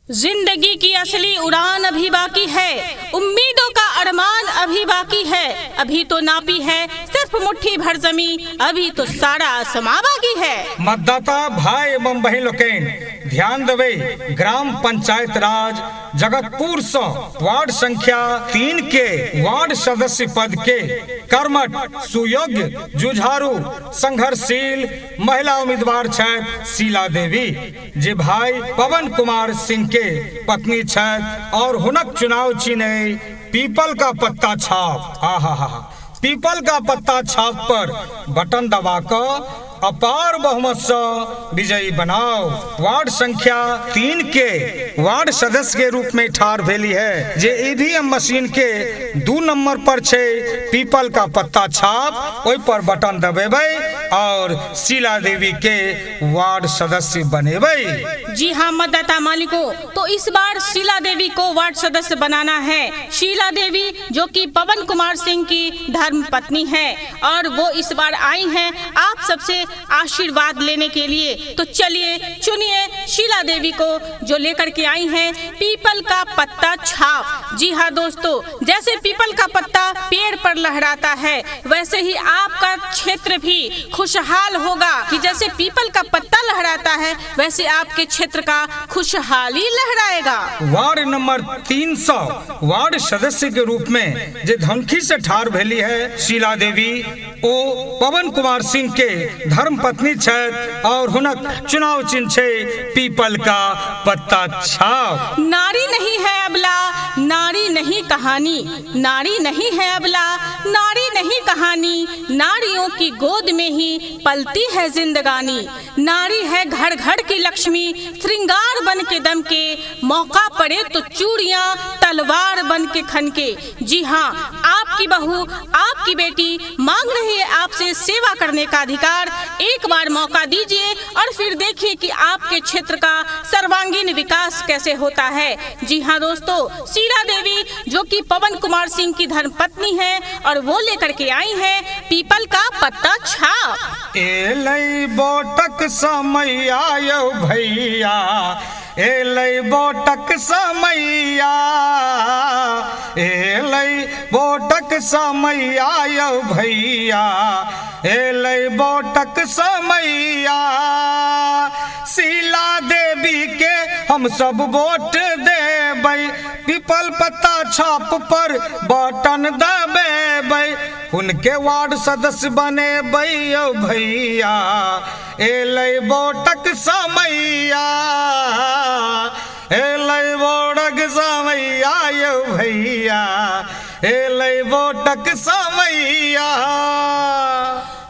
जिंदगी की असली उड़ान अभी बाकी है, उम्मीदों का अरमान अभी बाकी है। अभी तो नापी है सिर्फ मुट्ठी भर जमी, अभी तो सारा आसमां बाकी है। मतदाता भाई एवं बहन लोकेन ध्यान देवे, ग्राम पंचायत राज जगतपुर से वार्ड संख्या 3 के वार्ड सदस्य पद के कर्मठ, सुयोग्य, जुझारू, संघर्षशील महिला उम्मीदवार छथि शीला देवी, जे भाई पवन कुमार सिंह के पत्नी छथि और हुनक चुनाव चिन्ह पीपल का पत्ता छाप। पीपल का पत्ता छाप पर बटन दबाकर अपार बहुमत से विजयी बनाओ। वार्ड संख्या 3 के वार्ड सदस्य के रूप में ठार भेली है, जे ईवीएम मशीन के 2 नंबर पर छे पीपल का पत्ता छाप, ओइ पर बटन दबेबै और शीला देवी के वार्ड सदस्य बनेबै। जी हाँ मतदाता मालिकों, तो इस बार शीला देवी को वार्ड सदस्य बनाना है। शीला देवी जो कि पवन कुमार सिंह की धर्म पत्नी है और वो इस बार आई हैं आप सबसे आशीर्वाद लेने के लिए। तो चलिए चुनिए शीला देवी को जो लेकर के आई हैं पीपल का पत्ता छाप। जी हाँ दोस्तों, जैसे पीपल का पत्ता पेड़ पर लहराता है वैसे ही आपका क्षेत्र भी खुशहाल होगा कि जैसे पीपल का पत्ता लहराता है वैसे आपके क्षेत्र का खुशहाली लहराएगा। वार्ड नंबर 300 वार्ड सदस्य के रूप में जे धनखी से ठार भेली है शीला देवी, ओ पवन कुमार सिंह के धर्म पत्नी छथि और हुनक चुनाव चिन्ह छे पीपल का पत्ता छाप। नारी नहीं है अबला, नारी नहीं कहानी, नारी नहीं है अबला, नारी नहीं कहानी, नारियों की गोद में ही पलती है जिंदगानी। नारी है घर घर की लक्ष्मी, श्रृंगार बन के दम के, मौका पड़े तो चूड़ियां तलवार बन के खनके। जी हाँ, आपकी बहू, आपकी बेटी मांग रही है आपसे सेवा करने का अधिकार। एक बार मौका दीजिए और फिर देखिए कि आपके क्षेत्र का सर्वांगीण विकास कैसे होता है। जी हाँ दोस्तों, शीला देवी जो कि पवन कुमार सिंह की धर्मपत्नी है और वो लेकर के आई है पीपल का पत्ता छाप। एलै बोटक समय आयो भैया, एलै बोटक समैया, एलै बोटक समय आयो भैया, एलै बोटक समैया। शीला देवी के हम सब वोट देबै, पीपल पत्ता छाप पर बटन दबेबै, उनके वार्ड सदस्य बनेबै यौ भैया, एलै वोटक समैया, एलै वोटक समैया यौ भैया, एलै वोटक समैया।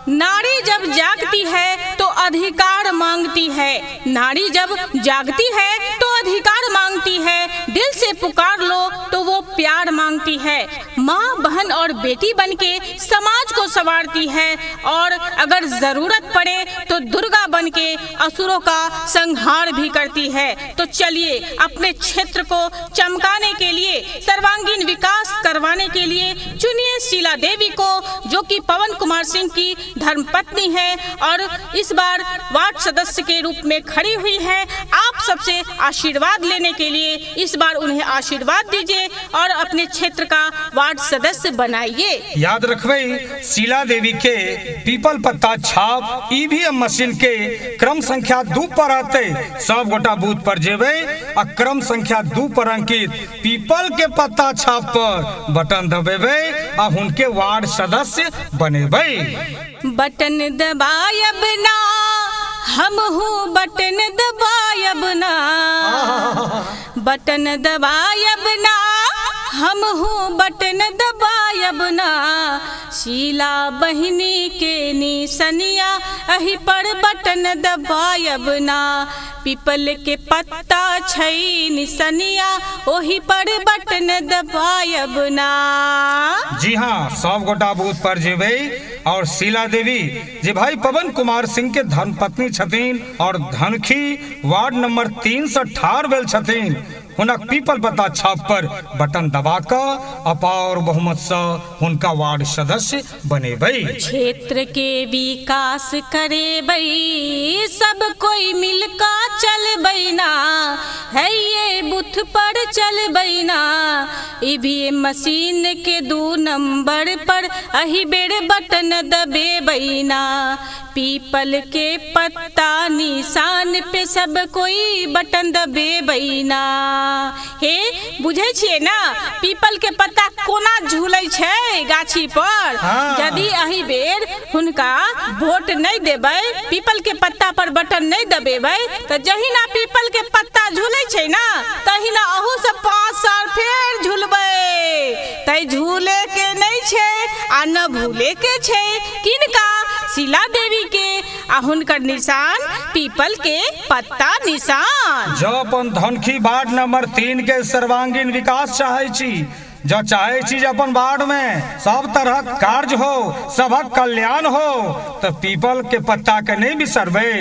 नारी जब जागती है तो अधिकार मांगती है, नारी जब जागती है तो अधिकार मांगती है, दिल से पुकार लो तो वो प्यार मांगती है। माँ, बहन और बेटी बनके समाज को संवारती है और अगर जरूरत पड़े तो दुर्गा बनके असुरों का संहार भी करती है। तो चलिए अपने क्षेत्र को चमकाने के लिए, सर्वांगीण विकास करवाने के लिए चुनिए शीला देवी को जो कि पवन कुमार सिंह की धर्मपत्नी है और इस बार वार्ड सदस्य के रूप में खड़ी हुई है। आप सबसे आशीर्वाद लेने के लिए इस बार उन्हें आशीर्वाद दीजिए और अपने क्षेत्र का वार्ड सदस्य बनाइए। याद रखबे, शीला देवी के पीपल पत्ता छाप ईवीएम मशीन के क्रम संख्या 2 पर आते सब गोटा बूथ पर जेबे और क्रम संख्या 2 पर अंकित पीपल के पत्ता छाप पर बटन दबेबे और उनके वार्ड सदस्य बनेबे। बटन दबायब ना हम हूँ, बटन दबायब ना, बटन दबायब ना हम हूँ, बटन दबायब ना, शीला बहिनी के निसनिया अही पर बटन दबायब ना, पीपल के पत्ता छै निसनिया ओही पर बटन दबायब ना। जी हाँ, सब गोटा बूथ पर जेबे और शीला देवी जे भाई पवन कुमार सिंह के धर्मपत्नी छथिन और धनखी वार्ड नंबर 3 से ठार भेल छथिन, हुनक पीपल पत्ता छाप पर बटन दबाकर अपार बहुमत से उनका वार्ड सदस्य बनेबै। क्षेत्र के विकास करेबै, सब कोई मिलकर चलबै ना, है ये बूथ पर चल बैना, ईवीएम मशीन के 2 नंबर पर अही बेड़ बटन दबे बैना। पीपल के पत्ता निशान पे सब कोई बटन दबे बैना। हे बुझे छिए ना, पीपल के पत्ता कोना झूलै छै गाछी पर। यदि अही बेर हुनका वोट नहीं देबै, पीपल के पत्ता पर बटन नहीं दबेबै, तो जहिना पीपल के पत्ता झूलै छै ना, तहिना अहू से 5 साल फेर झूलबै। तै झूले के नहीं छै आ न भूले के छै। किनका? शीला देवी के, आ हुनकर निशान पीपल के पत्ता निशान। जो अपन धनखी वार्ड नंबर 3 के सर्वांगीण विकास चाहे छी, जो चाहे छी अपन वार्ड में सब तरह कार्य हो, सबक कल्याण हो, तो पीपल के पत्ता के नहीं बिसरबे।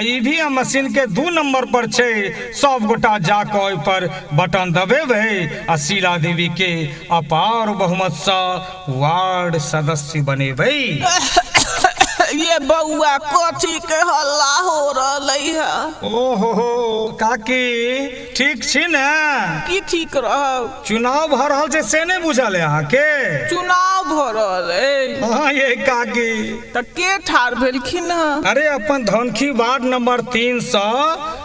ईवीएम मशीन के 2 नंबर पर छे, सब गोटा जाके ओइ पर बटन दबेबे आ शीला देवी के अपार बहुमत से वार्ड सदस्य बनेबे। ये बउआ कथी के हल्ला हो रही है? ओहो काकी ठीक छी ने? की ठीक रह? चुनाव भ रहल छै से नहीं बुझल है अहाँ के? चुनाव भ रहल है? हाँ ये काकी। त के ठार भेलखिन ह? अरे अपन धनखी वार्ड नंबर 3 से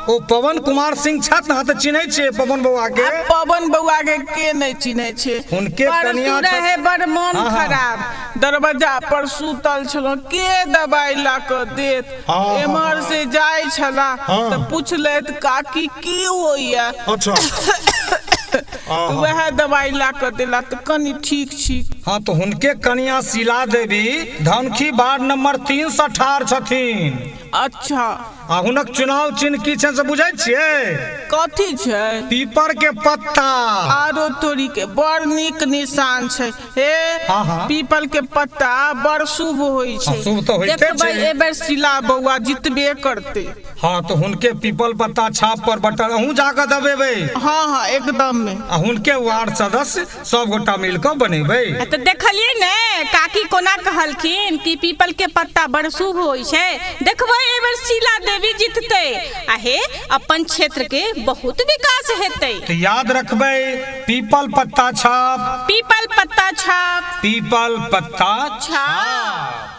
ओ पवन कुमार सिंह छत ना, त चिन्है छियै पवन बउआ के? पवन बउआ के नहीं चिन्है छै। उनके कनिया रहे बड़ मन खराब, दरवाजा पर सुतल छलो, के दवाई ला के देत। एमहर से जाय छला त पूछलैत काकी की होइया। अच्छा वह दवाई ला कर देला तो कनी ठीक छी। हाँ तो हुनके कनिया शीला देवी धनखी वार्ड नंबर 3 से ठार छथिन। अच्छा आ हुनक चुनाव चिन्ह की छै से बुझै छियै? कथी छै? पीपर के पत्ता। आरो तोरी के बड़ नीक निशान छै। हे पीपल के पत्ता बड़ शुभ होई छै। शुभ तो होइते छै। देखबै एबेर शीला बउआ जितबे करते। हाँ तो हुनके पीपल पत्ता छाप पर बटन अहूँ जाकर दबेबै। हाँ एकदम में। आ हुनके वार्ड सदस्य सब गोटा मिलकर बनेबै। तो देखलिए ने काकी कोना कहलखिन कि पीपल के पत्ता बड़ शुभ होई छै। देखबै एबेर शीला देवी जीतते, आहे अपन क्षेत्र के बहुत विकास हेतै। तो याद रखबै पीपल पत्ता छाप, पीपल पत्ता छाप, पीपल पत्ता छाप।